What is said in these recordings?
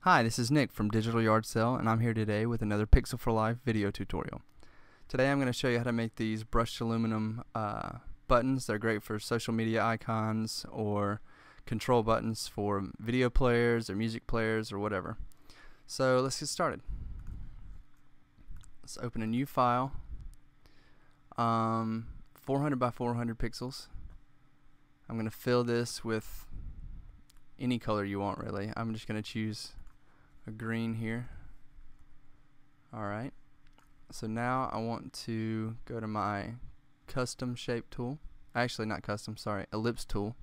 Hi, this is Nick from Digital Yard Sale, and I'm here today with another Pixel for Life video tutorial. Today I'm going to show you how to make these brushed aluminum buttons. They're great for social media icons or control buttons for video players or music players or whatever. So let's get started. Let's open a new file, 400 by 400 pixels. I'm going to fill this with any color you want, really. I'm just going to choose a green here. Alright, so now I want to go to my custom shape tool. Actually, not custom, sorry, ellipse tool.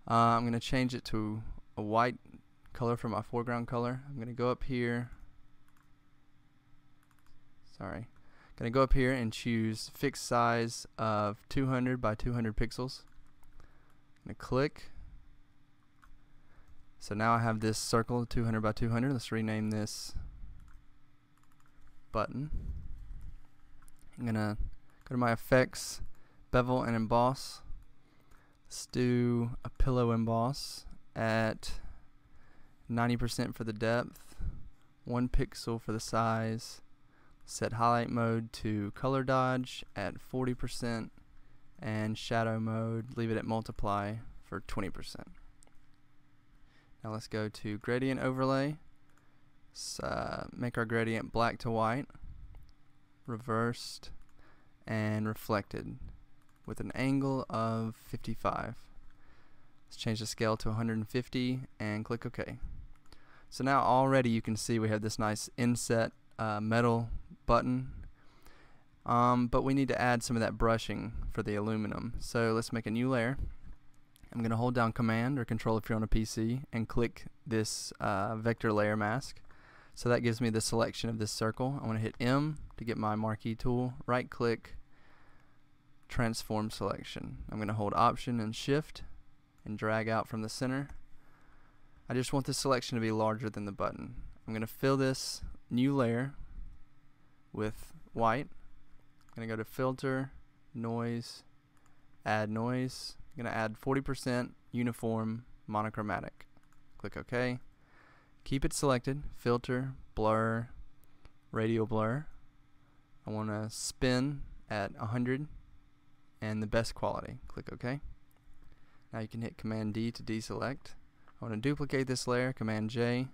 I'm going to change it to a white color for my foreground color. I'm going to go up here. Sorry. Going to go up here and choose fixed size of 200 by 200 pixels. I'm going to click. So now I have this circle 200 by 200. Let's rename this button. I'm going to go to my effects, Bevel and Emboss. Let's do a pillow emboss at 90% for the depth, 1 pixel for the size. Set highlight mode to color dodge at 40% and shadow mode, leave it at multiply for 20%. Now let's go to gradient overlay. Make our gradient black to white, reversed, and reflected with an angle of 55. Let's change the scale to 150 and click OK. So now already you can see we have this nice inset metal button, but we need to add some of that brushing for the aluminum. So let's make a new layer. I'm going to hold down Command or Control if you're on a PC and click this vector layer mask. So that gives me the selection of this circle. I want to hit M to get my marquee tool, right click, transform selection. I'm going to hold Option and Shift and drag out from the center. I just want this selection to be larger than the button. I'm going to fill this new layer with white. I'm going to go to Filter, Noise, Add Noise. I'm going to add 40% uniform monochromatic. Click OK. Keep it selected. Filter, Blur, Radial Blur. I want to spin at 100 and the best quality. Click OK. Now you can hit Command D to deselect. I want to duplicate this layer. Command J,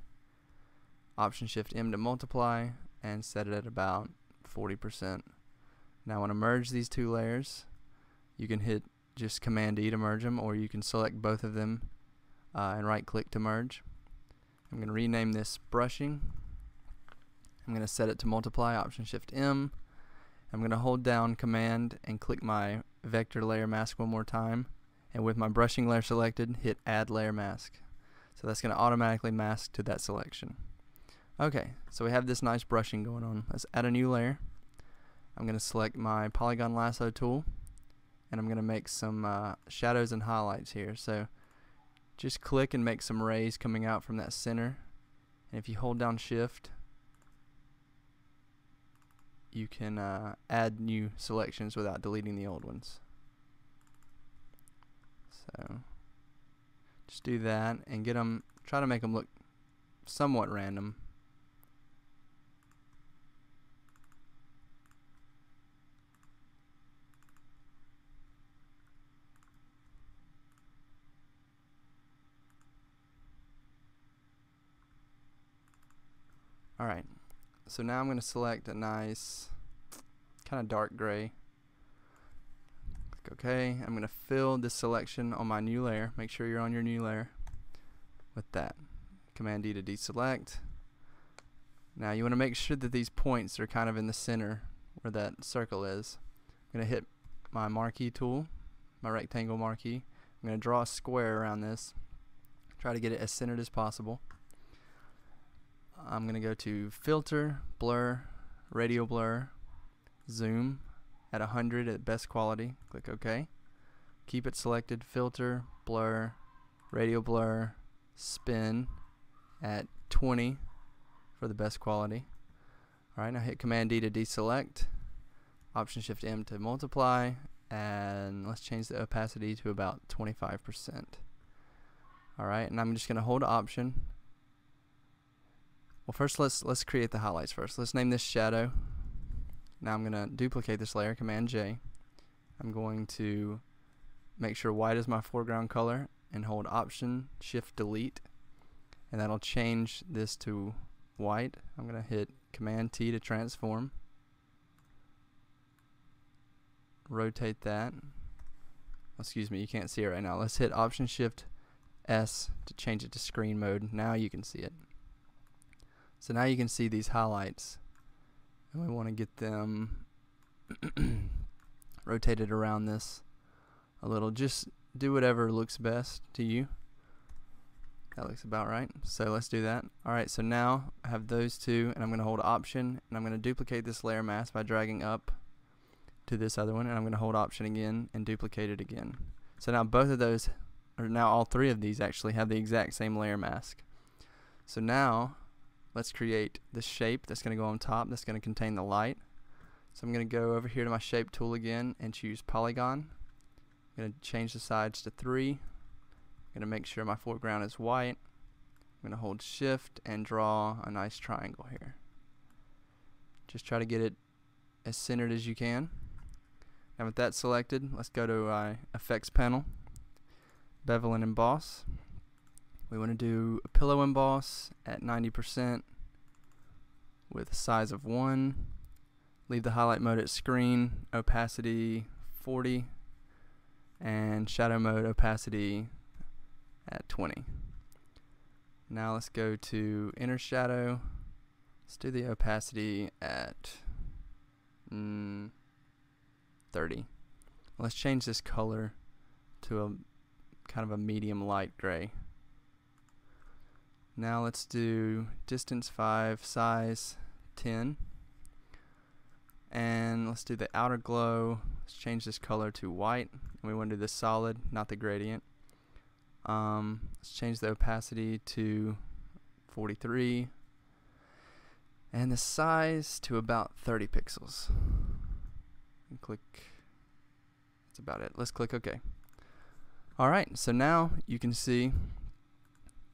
Option Shift M to multiply, and set it at about 40%. Now I want to merge these two layers. You can hit just Command E to merge them, or you can select both of them and right click to merge. I'm going to rename this brushing. I'm going to set it to multiply, Option Shift M. I'm going to hold down Command and click my vector layer mask one more time, and with my brushing layer selected, hit Add Layer Mask. So that's going to automatically mask to that selection. Okay, so we have this nice brushing going on. Let's add a new layer. I'm going to select my polygon lasso tool, and I'm going to make some shadows and highlights here. So just click and make some rays coming out from that center, and if you hold down Shift, you can add new selections without deleting the old ones. So just do that and get them, try to make them look somewhat random. Alright, so now I'm going to select a nice kind of dark gray. Click OK. I'm going to fill this selection on my new layer. Make sure you're on your new layer with that. Command D to deselect. Now you want to make sure that these points are kind of in the center where that circle is. I'm going to hit my marquee tool, my rectangle marquee. I'm going to draw a square around this. Try to get it as centered as possible. I'm going to go to Filter, Blur, Radial Blur, Zoom at 100 at best quality. Click OK. Keep it selected. Filter, Blur, Radial Blur, Spin at 20 for the best quality. Alright, now hit Command D to deselect. Option Shift M to multiply, and let's change the opacity to about 25%. Alright, and I'm just going to hold Option Well, first let's create the highlights first. Let's name this shadow. Now I'm gonna duplicate this layer, Command J. I'm going to make sure white is my foreground color and hold Option Shift Delete, and that'll change this to white. I'm gonna hit Command T to transform. Rotate that. Excuse me, you can't see it right now. Let's hit Option Shift S to change it to screen mode. Now you can see it. So now you can see these highlights, and we want to get them rotated around this a little. Just do whatever looks best to you. That looks about right. So let's do that. Alright, so now I have those two, and I'm going to hold Option, and I'm going to duplicate this layer mask by dragging up to this other one, and I'm going to hold Option again and duplicate it again. So now both of those, or now all three of these actually have the exact same layer mask. So now let's create this shape that's going to go on top, that's going to contain the light. So I'm going to go over here to my shape tool again and choose Polygon. I'm going to change the sides to 3. I'm going to make sure my foreground is white. I'm going to hold Shift and draw a nice triangle here. Just try to get it as centered as you can. Now with that selected, let's go to Effects panel, Bevel and Emboss. We want to do a pillow emboss at 90% with a size of 1. Leave the highlight mode at screen, opacity 40, and shadow mode opacity at 20. Now let's go to inner shadow. Let's do the opacity at 30. Let's change this color to a kind of a medium light gray. Now let's do distance 5, size 10, and let's do the outer glow. Let's change this color to white, and we want to do the solid, not the gradient. Let's change the opacity to 43 and the size to about 30 pixels. And click. That's about it. Let's click OK. Alright, so now you can see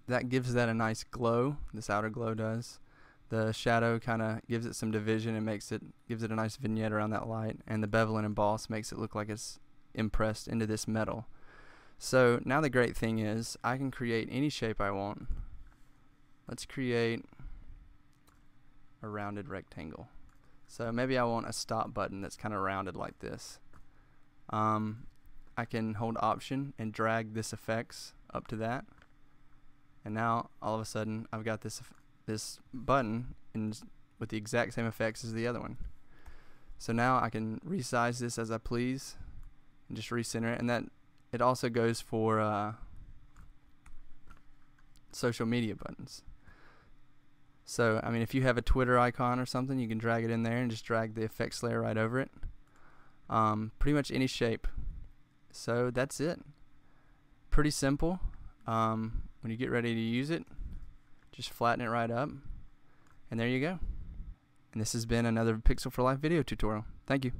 that gives that a nice glow. This outer glow does. The shadow kind of gives it some division and gives it a nice vignette around that light, and the bevel and emboss makes it look like it's impressed into this metal. So now the great thing is I can create any shape I want. Let's create a rounded rectangle. So maybe I want a stop button that's kind of rounded like this. I can hold Option and drag this effects up to that, and now all of a sudden I've got this button with the exact same effects as the other one. So now I can resize this as I please and just recenter it, and that it also goes for social media buttons. So I mean, if you have a Twitter icon or something, you can drag it in there and just drag the effects layer right over it. Pretty much any shape. So that's it. Pretty simple. When you get ready to use it, just flatten it right up, and there you go. And this has been another Pixel for Life video tutorial. Thank you.